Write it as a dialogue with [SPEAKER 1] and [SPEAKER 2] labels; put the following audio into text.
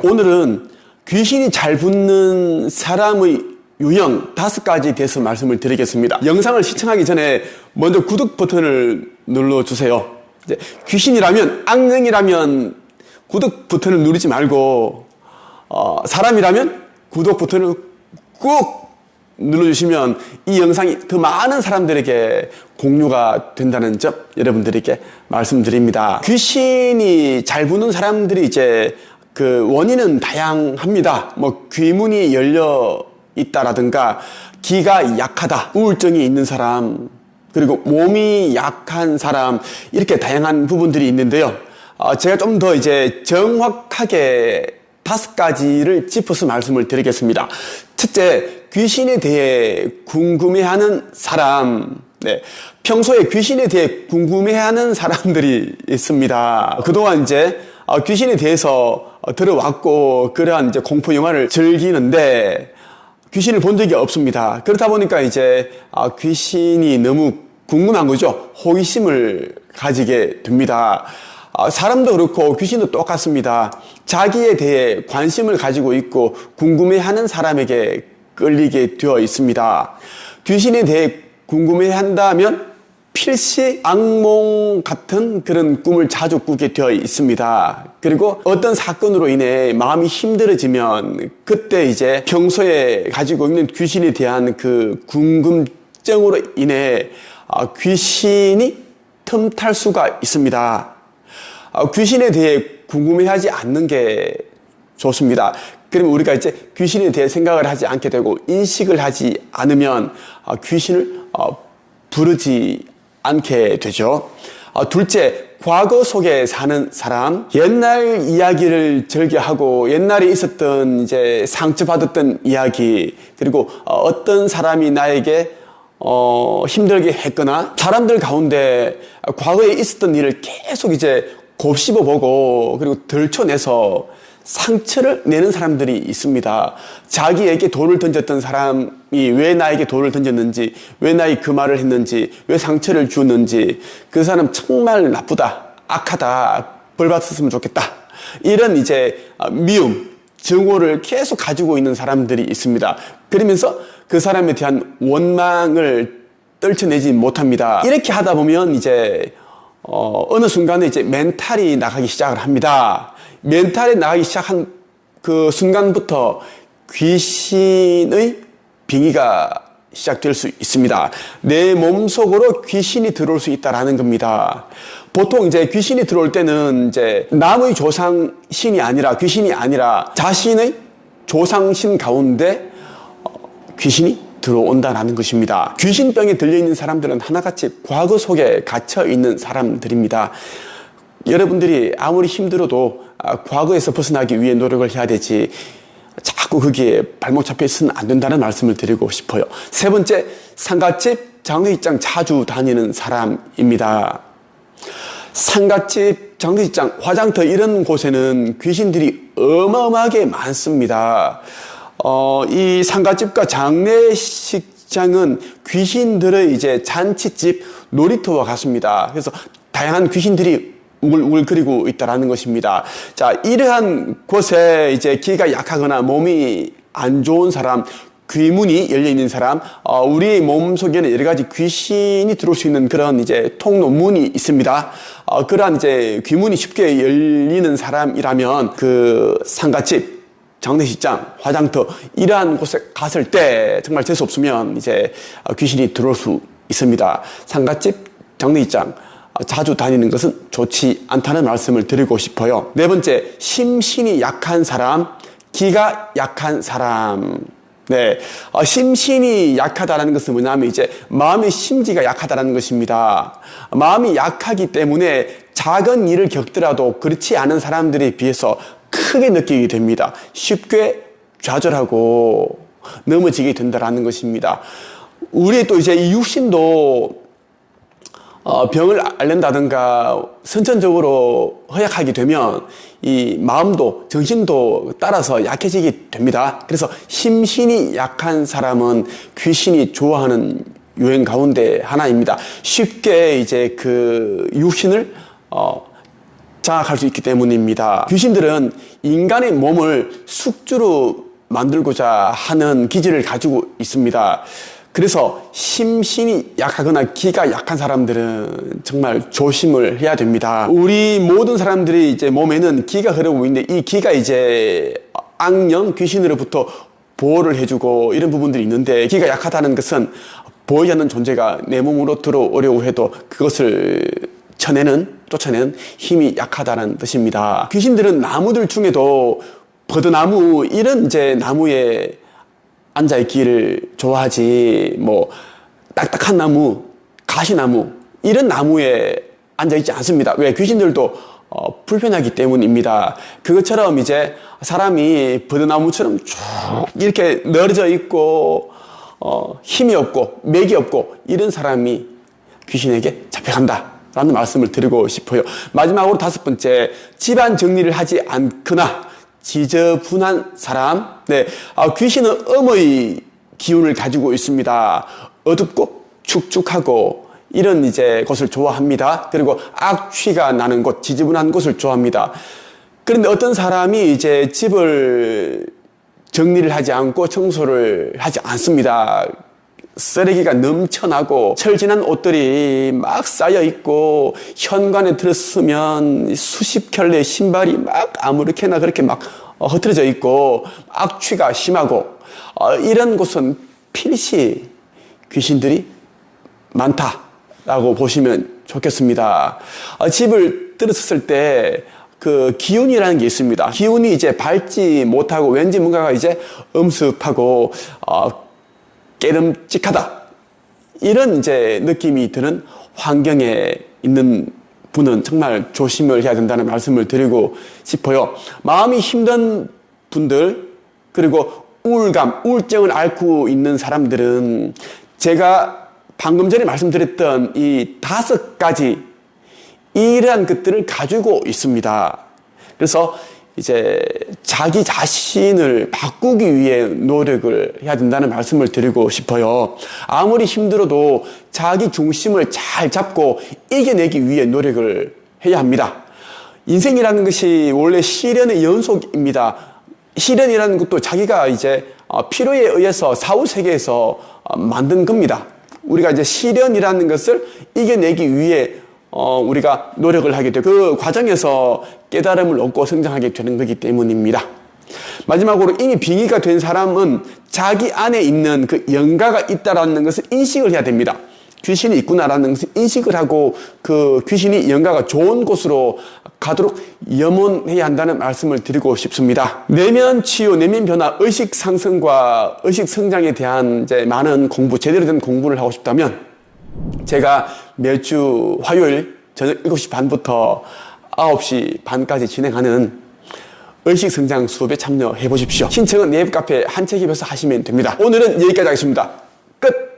[SPEAKER 1] 오늘은 귀신이 잘 붙는 사람의 유형 5가지에 대해서 말씀을 드리겠습니다. 영상을 시청하기 전에 먼저 구독 버튼을 눌러주세요. 귀신이라면, 악령이라면 구독 버튼을 누르지 말고 사람이라면 구독 버튼을 꾹 눌러주시면 이 영상이 더 많은 사람들에게 공유가 된다는 점 여러분들에게 말씀드립니다. 귀신이 잘 붙는 사람들이 이제 그 원인은 다양합니다. 귀문이 열려 있다라든가 기가 약하다, 우울증이 있는 사람, 그리고 몸이 약한 사람, 이렇게 다양한 부분들이 있는데요. 제가 좀 더 이제 정확하게 5가지를 짚어서 말씀을 드리겠습니다. 첫째, 귀신에 대해 궁금해하는 사람. 평소에 귀신에 대해 궁금해하는 사람들이 있습니다. 그동안 이제 귀신에 대해서 들어왔고 그러한 이제 공포 영화를 즐기는데 귀신을 본 적이 없습니다. 그렇다 보니까 이제 귀신이 너무 궁금한 거죠. 호기심을 가지게 됩니다. 사람도 그렇고 귀신도 똑같습니다. 자기에 대해 관심을 가지고 있고 궁금해하는 사람에게 끌리게 되어 있습니다. 귀신에 대해 궁금해한다면 필시 악몽 같은 그런 꿈을 자주 꾸게 되어 있습니다. 그리고 어떤 사건으로 인해 마음이 힘들어지면 그때 이제 평소에 가지고 있는 귀신에 대한 그 궁금증으로 인해 귀신이 틈탈 수가 있습니다. 귀신에 대해 궁금해하지 않는 게 좋습니다. 그러면 우리가 이제 귀신에 대해 생각을 하지 않게 되고 인식을 하지 않으면 귀신을 부르지 않게 되죠. 둘째, 과거 속에 사는 사람, 옛날 이야기를 즐겨하고 옛날에 있었던 이제 상처받았던 이야기, 그리고 어떤 사람이 나에게 힘들게 했거나 사람들 가운데 과거에 있었던 일을 계속 이제 곱씹어 보고 그리고 들춰내서 상처를 내는 사람들이 있습니다. 자기에게 돌을 던졌던 사람이 왜 나에게 돌을 던졌는지, 왜 나에게 그 말을 했는지, 왜 상처를 주었는지, 그 사람 정말 나쁘다, 악하다, 벌 받았으면 좋겠다, 이런 이제 미움, 증오를 계속 가지고 있는 사람들이 있습니다. 그러면서 그 사람에 대한 원망을 떨쳐내지 못합니다. 이렇게 하다 보면 이제 어느 순간에 이제 멘탈이 나가기 시작을 합니다. 멘탈이 나가기 시작한 그 순간부터 귀신의 빙의가 시작될 수 있습니다. 내 몸속으로 귀신이 들어올 수 있다라는 겁니다. 보통 이제 귀신이 들어올 때는 이제 남의 조상신이 아니라, 귀신이 아니라 자신의 조상신 가운데 귀신이 들어온다라는 것입니다. 귀신병에 들려있는 사람들은 하나같이 과거 속에 갇혀있는 사람들입니다. 여러분들이 아무리 힘들어도 과거에서 벗어나기 위해 노력을 해야 되지 자꾸 거기에 발목 잡혀 있으면 안 된다는 말씀을 드리고 싶어요. 세 번째, 상갓집, 장례식장 자주 다니는 사람입니다. 상갓집, 장례식장, 화장터 이런 곳에는 귀신들이 어마어마하게 많습니다. 이 상갓집과 장례식장은 귀신들의 이제 잔치집, 놀이터와 같습니다. 그래서 다양한 귀신들이 우글우글거리고 있다라는 것입니다. 자, 이러한 곳에 이제 기가 약하거나 몸이 안 좋은 사람, 귀문이 열려 있는 사람, 우리 몸 속에는 여러 가지 귀신이 들어올 수 있는 그런 이제 통로문이 있습니다. 그러한 이제 귀문이 쉽게 열리는 사람이라면 그 상갓집, 장례식장, 화장터 이러한 곳에 갔을 때 정말 재수 없으면 이제 귀신이 들어올 수 있습니다. 상갓집, 장례식장 자주 다니는 것은 좋지 않다는 말씀을 드리고 싶어요. 네 번째, 심신이 약한 사람, 기가 약한 사람. 심신이 약하다는 것은 뭐냐면 이제 마음의 심지가 약하다는 것입니다. 마음이 약하기 때문에 작은 일을 겪더라도 그렇지 않은 사람들에 비해서 크게 느끼게 됩니다. 쉽게 좌절하고 넘어지게 된다는 것입니다. 우리 또 이제 이 육신도 병을 앓는다든가 선천적으로 허약하게 되면 이 마음도 정신도 따라서 약해지게 됩니다. 그래서 심신이 약한 사람은 귀신이 좋아하는 유행 가운데 하나입니다. 쉽게 이제 그 육신을 장악할 수 있기 때문입니다. 귀신들은 인간의 몸을 숙주로 만들고자 하는 기질을 가지고 있습니다. 그래서 심신이 약하거나 기가 약한 사람들은 정말 조심을 해야 됩니다. 우리 모든 사람들이 이제 몸에는 기가 흐르고 있는데 이 기가 이제 악령, 귀신으로부터 보호를 해주고 이런 부분들이 있는데 기가 약하다는 것은 보이지 않는 존재가 내 몸으로 들어오려고 해도 그것을 쫓아내는 힘이 약하다는 뜻입니다. 귀신들은 나무들 중에도 버드나무 이런 이제 나무에 앉아있기를 좋아하지 뭐 딱딱한 나무, 가시나무 이런 나무에 앉아있지 않습니다. 왜? 귀신들도 불편하기 때문입니다. 그것처럼 이제 사람이 버드나무처럼 쭉 이렇게 늘어져 있고 힘이 없고 맥이 없고 이런 사람이 귀신에게 잡혀간다 라는 말씀을 드리고 싶어요. 마지막으로 5번째, 집안 정리를 하지 않거나 지저분한 사람. 네, 귀신은 음의 기운을 가지고 있습니다. 어둡고 축축하고 이런 이제 곳을 좋아합니다. 그리고 악취가 나는 곳, 지저분한 곳을 좋아합니다. 그런데 어떤 사람이 이제 집을 정리를 하지 않고 청소를 하지 않습니다. 쓰레기가 넘쳐나고 철진한 옷들이 막 쌓여 있고 현관에 들었으면 수십 켤레의 신발이 막 아무렇게나 그렇게 막 흩어져 있고 악취가 심하고 이런 곳은 필시 귀신들이 많다라고 보시면 좋겠습니다. 집을 들었을 때 그 기운이라는 게 있습니다. 기운이 이제 밝지 못하고 왠지 뭔가가 이제 음습하고 깨름직하다 이런 이제 느낌이 드는 환경에 있는 분은 정말 조심을 해야 된다는 말씀을 드리고 싶어요. 마음이 힘든 분들 그리고 우울감, 우울증을 앓고 있는 사람들은 제가 방금 전에 말씀드렸던 이 5가지 이러한 것들을 가지고 있습니다. 그래서 이제 자기 자신을 바꾸기 위해 노력을 해야 된다는 말씀을 드리고 싶어요. 아무리 힘들어도 자기 중심을 잘 잡고 이겨내기 위해 노력을 해야 합니다. 인생이라는 것이 원래 시련의 연속입니다. 시련이라는 것도 자기가 이제 필요에 의해서 사후세계에서 만든 겁니다. 우리가 이제 시련이라는 것을 이겨내기 위해 우리가 노력을 하게 되고 그 과정에서 깨달음을 얻고 성장하게 되는 거기 때문입니다. 마지막으로 이미 빙의가 된 사람은 자기 안에 있는 그 영가가 있다라는 것을 인식을 해야 됩니다. 귀신이 있구나라는 것을 인식을 하고 그 귀신이 영가가 좋은 곳으로 가도록 염원해야 한다는 말씀을 드리고 싶습니다. 내면 치유, 내면 변화, 의식 상승과 의식 성장에 대한 이제 많은 공부, 제대로 된 공부를 하고 싶다면 제가 매주 화요일 저녁 7시 반부터 9시 반까지 진행하는 의식성장 수업에 참여해 보십시오. 신청은 네이버 카페 한책입에서 하시면 됩니다. 오늘은 여기까지 하겠습니다.